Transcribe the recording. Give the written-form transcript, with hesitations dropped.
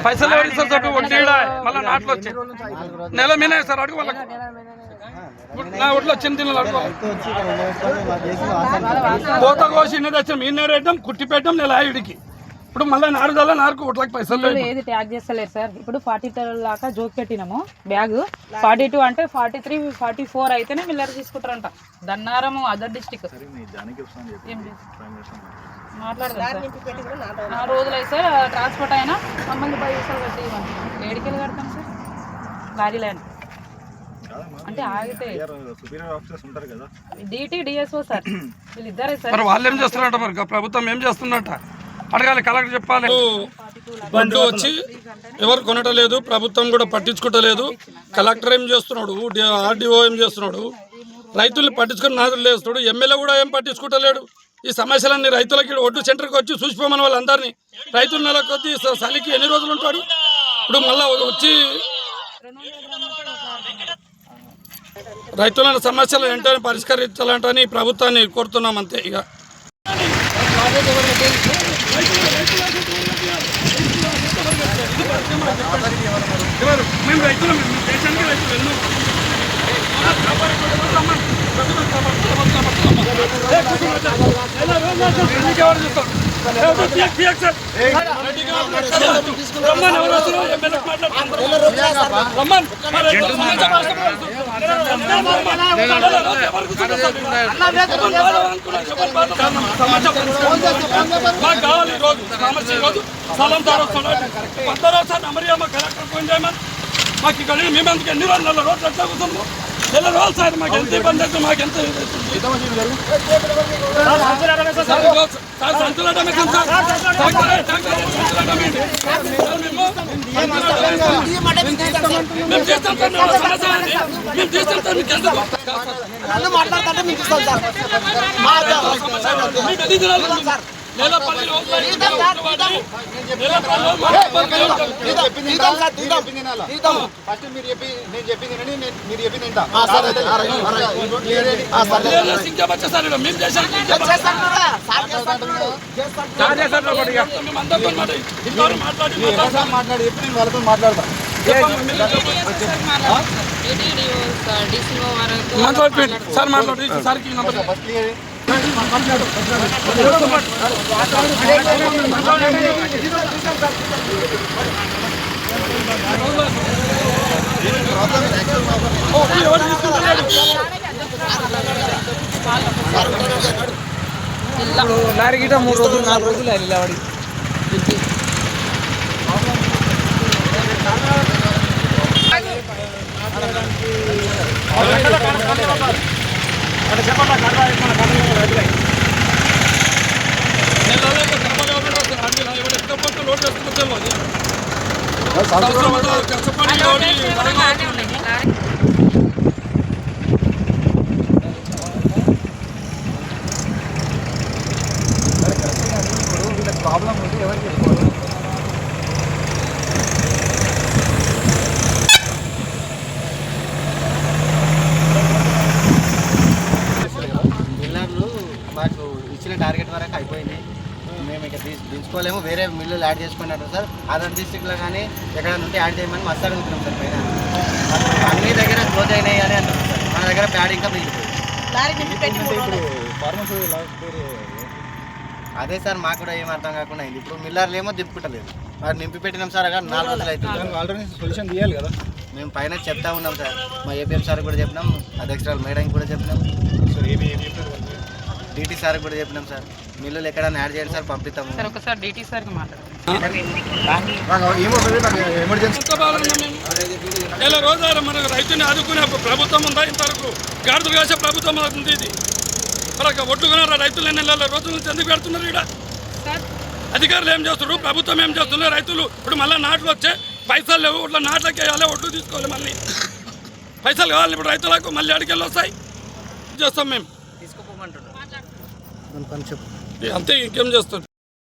పైసలు ఎవరు ఇస్తారు సార్ వడ్డీ మళ్ళీ నాట్లు వచ్చి నెల మీనే సార్ అడుగు వాళ్ళకి నా ఒట్లో చిన్న తిన్నలు అడుగు కోత కోసి ఇన్ని తెచ్చాం ఈ నేరేద్దాం కుట్టి పెట్టాం నెల ఆయుడికి ఇప్పుడు మళ్ళీ నారుదల నారుకు ఒట్లకి పైసలు ఏది ట్యాగ్ చేస్తలేదు సార్. ఇప్పుడు 42 దాకా జోక్ పెట్టినాము బ్యాగ్ 42 అంటే 43 44 అయితేనే మిల్లర్ తీసుకుంటారంట. దన్నారము అదర్ డిస్టిక్ మాట్లాడదాం నా రోజులు అయితే ట్రాన్స్పోర్ట్ అయినా మమ్మల్ని 10 పైసలు కట్టి ఏడికెళ్ళి కడతాం సార్. లారీ ల్యాండ్ అంటే ఆగితే డిటి డిఎస్ఓ సార్ వీళ్ళిద్దరే సార్. వాళ్ళు ఏం చేస్తున్నారట మరి ప్రభుత్వం ఏం చేస్తున్నట్ట అడగాలి, కలెక్టర్ చెప్పాలి. బండ్లు వచ్చి ఎవరు కొనటలేదు, ప్రభుత్వం కూడా పట్టించుకోవటలేదు. కలెక్టర్ ఏం చేస్తున్నాడు, ఆర్డీఓ ఏం చేస్తున్నాడు, రైతుల్ని పట్టించుకుని నాదులు లేస్తున్నాడు. ఎమ్మెల్యే కూడా ఏం పట్టించుకోవటలేడు. ఈ సమస్యలన్నీ రైతులకి ఒడ్డు సెంటర్కి వచ్చి చూసిపోమని వాళ్ళందరినీ రైతుల నెల కొద్ది చలికి ఎన్ని రోజులు ఉంటాడు. ఇప్పుడు మళ్ళీ వచ్చి రైతుల సమస్యలు వెంటనే పరిష్కరించాలంటని ప్రభుత్వాన్ని కోరుతున్నాం అంతే. ఇక మేము రైతులు దేశానికి రైతులు ఎన్నో మాకు కావాలి ఈరోజు సమస్య. ఈరోజు స్థలం సార్ అమరియమ్మ కలెక్టర్ ఫోన్ చేయమని మాకు ఇక్కడ మేమెందుకు ఎన్ని రోజులు 4 రోజులు ఎట్లా కూర్చున్నాము. 4 రోజులు సార్ మాకు ఎంత ఇబ్బంది అయితే మాకు ఎంత మేము చేస్తాం సార్. మేము చేస్తాం సార్. మీకు ఎందుకు మాట్లాడతాంటే మీకు ఇస్తాం సార్. నెల 10 రోజులు సార్ మాట్లాడు సార్కి నంబర్ లారీ గిట 3 రోజులు 4 రోజులు వెళ్ళావాడి ప్రాబ్లం ఉంది ఎవరికి చెప్పుకోవాలి. మిల్లర్లు మాకు ఇచ్చిన టార్గెట్ వరకు అయిపోయింది. మేము ఇక దించుకోలేము, వేరే మిల్లులు యాడ్ చేసుకున్నారు సార్. అదర్ డిస్ట్రిక్ట్లో కానీ ఎక్కడ నుండి యాడ్ చేయమని మస్తు అడుగుతున్నాం సార్. పైన అన్ని దగ్గర క్లోజ్ అయినాయి అని అంటున్నాం సార్. మన దగ్గర ప్యాడ్ ఇంకా మిగిలిపోయింది. అదే సార్ మాకు కూడా ఏం అర్థం కాకుండా అయింది. ఇప్పుడు మిల్లర్లు ఏమో దింపుకుంటలేదు, మరి నింపి పెట్టినాం సార్. అక్కడ 4 రోజులు అవుతుంది. ఆల్టర్నేటివ్ సొల్యూషన్ తీయాలి కదా. మేము పైన చెప్తా ఉన్నాం సార్. మా ఏపీఎం సార్ కూడా చెప్పినాం, అది ఎక్స్ట్రా మేడంకి కూడా చెప్పినాం, డీటీ సార్ కూడా చెప్పినాం సార్. మిల్లులు ఎక్కడైనా యాడ్ చేయండి సార్, పంపిస్తాము సార్. ఒకసారి డీటీ సార్కి మాట్లాడండి. నెల రోజులు మనకు రైతుని ఆదుకునే ప్రభుత్వం ఉందా? ఇంతవరకు గాడుదలు కాసే ప్రభుత్వం ఉంది ఇది. మనకు ఒడ్డుకున్నారా రైతులు? 4 రోజుల నుంచి ఎందుకు పెడుతున్నారు? ఇక్కడ అధికారులు ఏం చేస్తున్నారు, ప్రభుత్వం ఏం చేస్తున్నారు? రైతులు ఇప్పుడు మళ్ళీ నాట్లు వచ్చే పైసలు లేవు, ఇట్లా నాట్లకి వేయాలి, ఒడ్డు తీసుకోవాలి, మళ్ళీ పైసలు కావాలి ఇప్పుడు రైతులకు. మళ్ళీ అడికెళ్ళి వస్తాయి చేస్తాం మేము. తీసుకోపోమంటున్నాం అంతే, ఇంకేం చేస్తాం.